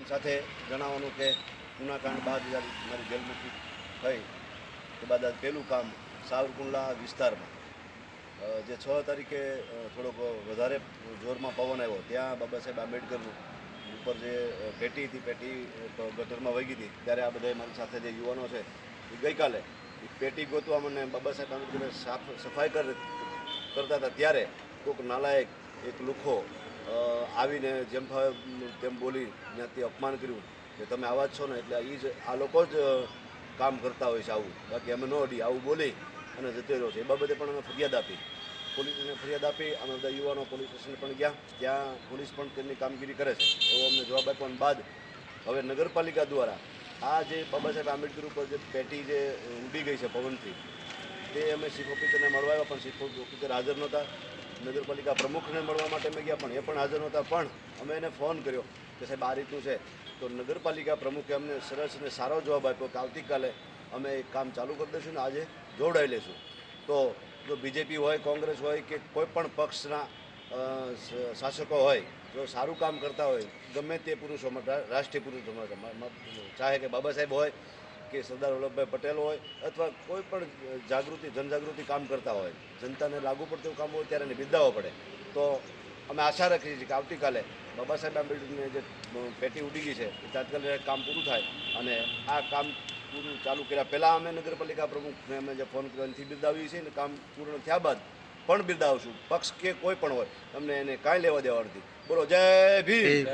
સાથે જણાવવાનું કે ગુનાકાંડ બાદ જ્યારે મારી જેલમુક્તિ થઈ તે બાદ આજ પહેલું કામ સાવરકુંડલા વિસ્તારમાં જે 6 તારીખે થોડોક વધારે જોરમાં પવન આવ્યો ત્યાં બાબા સાહેબ આંબેડકરનું ઉપર જે પેટી હતી, પેટી ગટરમાં વહી ગઈ હતી, ત્યારે આ બધા મારી સાથે જે યુવાનો છે એ ગઈકાલે પેટી ગોતવા મને બાબા સાહેબ આંબેડકરને સફાઈ કરતા હતા ત્યારે કોઈક નાલાયક એક લુખો આવીને જેમ ફાવે તેમ બોલી ત્યાંથી અપમાન કર્યું કે તમે આવા જ છો ને, એટલે એ જ આ લોકો જ કામ કરતા હોય છે આવું, બાકી અમે ન અડી આવું બોલી અને જતો રહ્યો છે. એ બાબતે પણ અમે ફરિયાદ આપી, પોલીસને ફરિયાદ આપી. અમે બધા યુવાનો પોલીસ સ્ટેશન પણ ગયા, ત્યાં પોલીસ પણ તેમની કામગીરી કરે છે એવો અમને જવાબ આપ્યા બાદ હવે નગરપાલિકા દ્વારા આ જે બાબા સાહેબ આંબેડકર ઉપર જે પેટી જે ઉડી ગઈ છે પવનથી, તે અમે ચીફ ઓફિસરને મળવા આવ્યા પણ ચીફ ઓફિસર હાજર નહોતા. નગરપાલિકા પ્રમુખને મળવા માટે અમે ગયા પણ એ પણ હાજર નહોતા. પણ અમે એને ફોન કર્યો કે સાહેબ આ રીતનું છે, તો નગરપાલિકા પ્રમુખે અમને સરસ અને સારો જવાબ આપ્યો કે આવતીકાલે અમે કામ ચાલુ કરી દઈશું ને આજે જોડાઈ લઈશું. તો જો બીજેપી હોય, કોંગ્રેસ હોય કે કોઈ પણ પક્ષના શાસકો હોય, જો સારું કામ કરતા હોય, ગમે તે પુરુષો માટે, રાષ્ટ્રીય પુરુષો માટે, ચાહે કે બાબા સાહેબ હોય કે સરદાર વલ્લભભાઈ પટેલ હોય અથવા કોઈ પણ જનજાગૃતિ કામ કરતા હોય, જનતાને લાગુ પડતું કામ હોય ત્યારે એને બિરદાવવા પડે. તો અમે આશા રાખીએ છીએ કે આવતીકાલે બાબા સાહેબ આંબેડકરની જે પેટી ઉડી ગઈ છે એ તાત્કાલિક કામ પૂરું થાય અને આ કામ પૂરું ચાલુ કર્યા પહેલાં અમે નગરપાલિકા પ્રમુખને અમે જે ફોન કર્યો એનાથી બિરદાવીએ છીએ અને કામ પૂર્ણ થયા બાદ પણ બિરદાવશું. પક્ષ કે કોઈ પણ હોય, અમને એને કાંઈ લેવા દેવા નથી. બોલો જય ભીમ.